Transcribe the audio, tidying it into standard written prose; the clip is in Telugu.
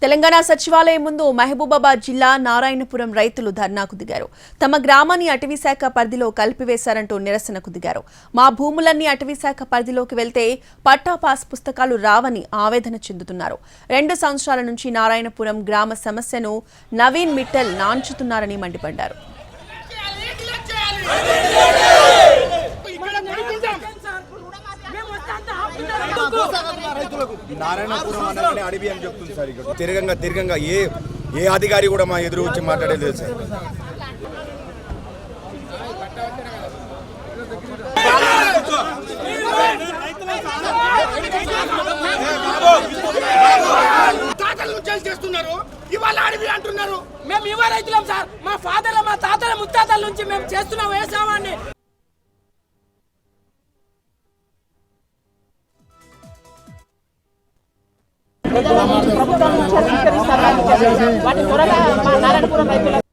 తెలంగాణ సచివాలయం ముందు మహబూబాబాద్ జిల్లా నారాయణపురం రైతులు ధర్నాకు దిగారు. తమ గ్రామాన్ని అటవీశాఖ పరిధిలో కలిపివేశారంటూ నిరసనకు దిగారు. మా భూములన్నీ అటవీశాఖ పరిధిలోకి వెళ్తే పట్టా పాస్ పుస్తకాలు రావని ఆవేదన చెందుతున్నారు. 2 సంవత్సరాల నుంచి నారాయణపురం గ్రామ సమస్యను నవీన్ మిట్టల్ నాంచుతున్నారని మండిపడ్డారు. నారాయణపురం అనగానే అడవి అని చెప్తుంది సార్. ఇక్కడ తిరగంగా ఏ అధికారి కూడా మా ఎదురు వచ్చి మాట్లాడేది సార్. చేస్తున్నారు ఇవాళ అడవి అంటున్నారు. మేము ఇవాళ రైతులం సార్. మా ఫాదర్ల మా తాతల ముత్తాతల నుంచి మేము చేస్తున్న వ్యవసాయాన్ని ప్రభుత్వం వాటి త్వరగా నారాయణపురం రైతులు